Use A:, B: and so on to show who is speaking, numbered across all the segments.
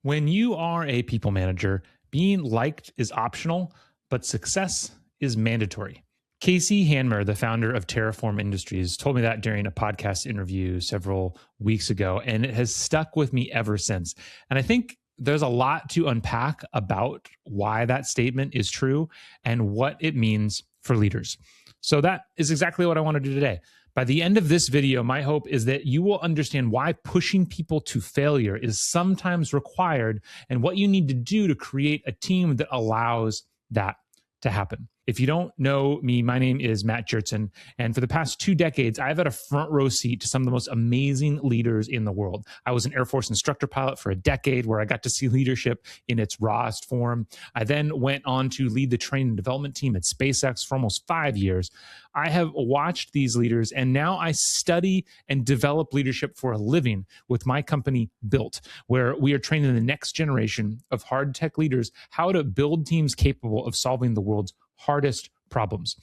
A: When you are a people manager, being liked is optional, but success is mandatory. Casey Handmer, the founder of Terraform Industries, told me that during a podcast interview several weeks ago, and it has stuck with me ever since. And I think there's a lot to unpack about why that statement is true and what it means for leaders. So that is exactly what I want to do today. By the end of this video, my hope is that you will understand why pushing people to failure is sometimes required and what you need to do to create a team that allows that to happen. If you don't know me, my name is Matt Jertson, and for the past 2 decades, I've had a front row seat to some of the most amazing leaders in the world. I was an Air Force instructor pilot for a decade where I got to see leadership in its rawest form. I then went on to lead the training and development team at SpaceX for almost 5 years. I have watched these leaders, and now I study and develop leadership for a living with my company, Built, where we are training the next generation of hard tech leaders how to build teams capable of solving the world's hardest problems.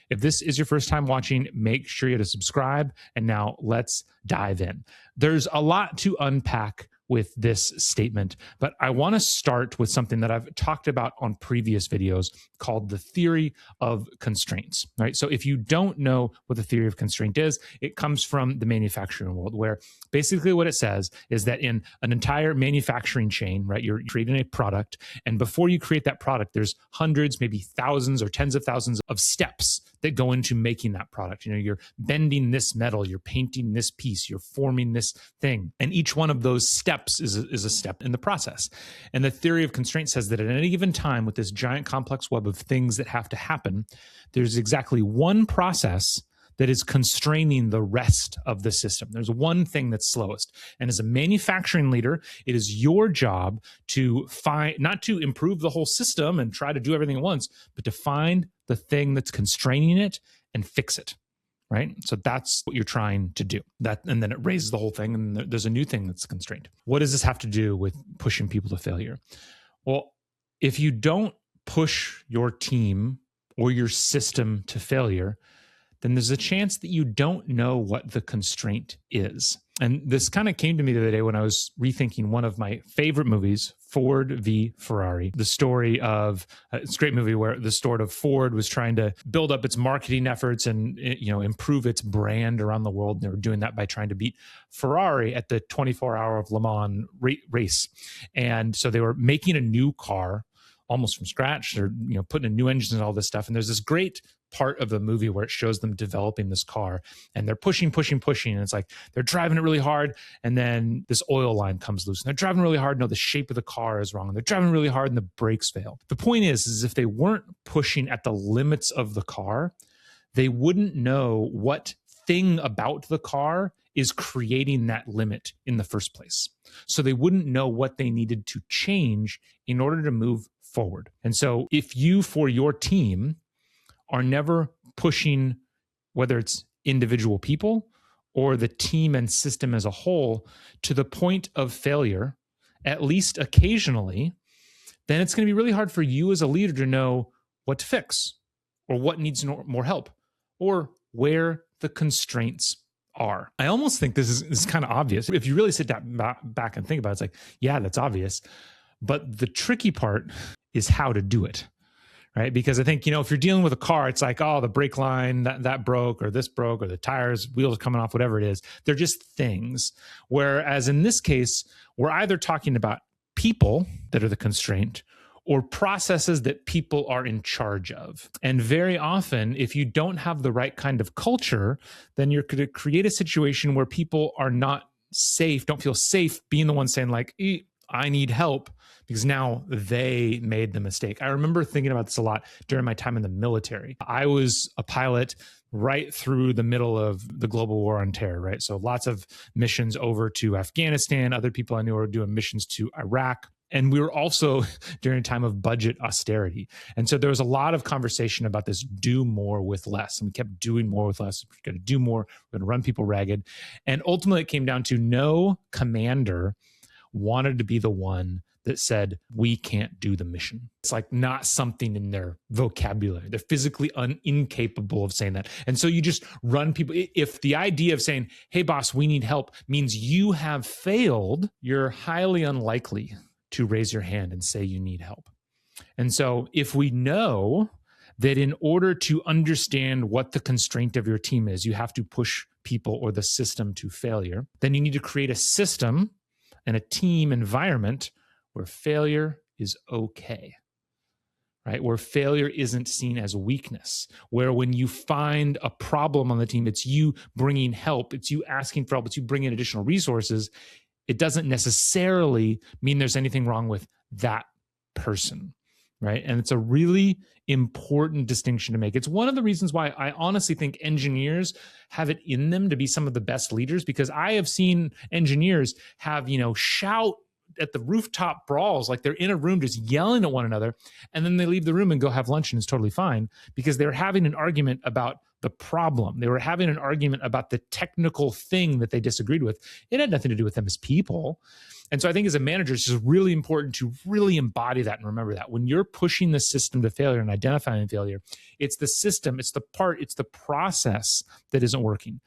A: If this is your first time watching, make sure you to subscribe. And now let's dive in. There's a lot to unpack with this statement, but I want to start with something that I've talked about on previous videos called the theory of constraints, right? So if you don't know what the theory of constraint is, it comes from the manufacturing world, where basically what it says is that in an entire manufacturing chain, right, you're creating a product, and before you create that product, there's hundreds, maybe thousands or tens of thousands of steps that go into making that product. You know, you're bending this metal, you're painting this piece, you're forming this thing. And each one of those steps is a step in the process. And the theory of constraint says that at any given time with this giant complex web of things that have to happen, there's exactly one process that is constraining the rest of the system. There's one thing that's slowest. And as a manufacturing leader, it is your job to find, not to improve the whole system and try to do everything at once, but to find the thing that's constraining it and fix it, right? So that's what you're trying to do. And then it raises the whole thing, and there's a new thing that's constrained. What does this have to do with pushing people to failure? Well, if you don't push your team or your system to failure, then there's a chance that you don't know what the constraint is. And this kind of came to me the other day when I was rethinking one of my favorite movies, Ford v. Ferrari. The story of, it's a great movie where the story of Ford was trying to build up its marketing efforts and, you know, improve its brand around the world. And they were doing that by trying to beat Ferrari at the 24-hour of Le Mans race. And so they were making a new car almost from scratch. They're, you know, putting in new engines and all this stuff. And there's this great part of the movie where it shows them developing this car, and they're pushing. And it's like, they're driving it really hard. And then this oil line comes loose, and they're driving really hard. No, the shape of the car is wrong. And they're driving really hard and the brakes fail. The point is if they weren't pushing at the limits of the car, they wouldn't know what thing about the car is creating that limit in the first place. So they wouldn't know what they needed to change in order to move forward. And so if you, for your team, are never pushing, whether it's individual people or the team and system as a whole, to the point of failure, at least occasionally, then it's going to be really hard for you as a leader to know what to fix or what needs more help or where the constraints are. I almost think this is kind of obvious. If you really sit back and think about it, it's like, yeah, that's obvious. But the tricky part is how to do it. Right? Because I think, you know, if you're dealing with a car, it's like, oh, the brake line, that broke, or this broke, or the tires, wheels coming off, whatever it is. They're just things. Whereas in this case, we're either talking about people that are the constraint or processes that people are in charge of. And very often, if you don't have the right kind of culture, then you're going to create a situation where people are not safe, don't feel safe being the one saying like, I need help, because now they made the mistake. I remember thinking about this a lot during my time in the military. I was a pilot right through the middle of the global war on terror, right? So lots of missions over to Afghanistan. Other people I knew were doing missions to Iraq. And we were also during a time of budget austerity. And so there was a lot of conversation about this do more with less. And we kept doing more with less. We're going to do more. We're going to run people ragged. And ultimately it came down to no commander wanted to be the one that said, we can't do the mission. It's like not something in their vocabulary. They're physically incapable of saying that. And so you just run people. If the idea of saying, hey, boss, we need help means you have failed, you're highly unlikely to raise your hand and say you need help. And so if we know that in order to understand what the constraint of your team is, you have to push people or the system to failure, then you need to create a system and a team environment where failure is okay, right? Where failure isn't seen as weakness, where when you find a problem on the team, it's you bringing help, it's you asking for help, it's you bringing additional resources. It doesn't necessarily mean there's anything wrong with that person, right? And it's a really important distinction to make. It's one of the reasons why I honestly think engineers have it in them to be some of the best leaders, because I have seen engineers have, shout at the rooftop brawls, like they're in a room just yelling at one another, and then they leave the room and go have lunch and it's totally fine because they're having an argument about the problem. They were having an argument about the technical thing that they disagreed with. It had nothing to do with them as people. And so I think as a manager, it's just really important to really embody that and remember that. When you're pushing the system to failure and identifying failure, it's the system, it's the process that isn't working.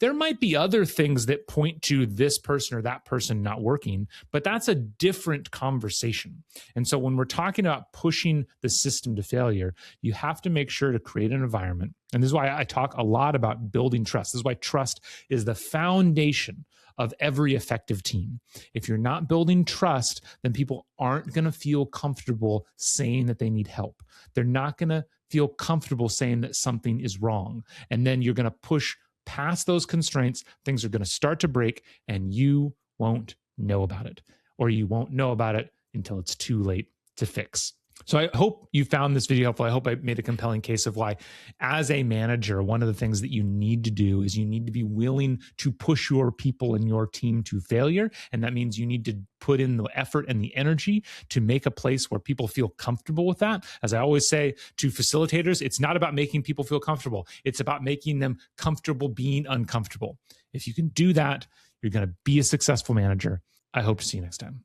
A: There might be other things that point to this person or that person not working, but that's a different conversation. And so when we're talking about pushing the system to failure, you have to make sure to create an environment. And this is why I talk a lot about building trust. This is why trust is the foundation of every effective team. If you're not building trust, then people aren't going to feel comfortable saying that they need help. They're not going to feel comfortable saying that something is wrong. And then you're going to push past those constraints, things are going to start to break and you won't know about it, or you won't know about it until it's too late to fix. So I hope you found this video helpful. I hope I made a compelling case of why, as a manager, one of the things that you need to do is you need to be willing to push your people and your team to failure. And that means you need to put in the effort and the energy to make a place where people feel comfortable with that. As I always say to facilitators, it's not about making people feel comfortable. It's about making them comfortable being uncomfortable. If you can do that, you're going to be a successful manager. I hope to see you next time.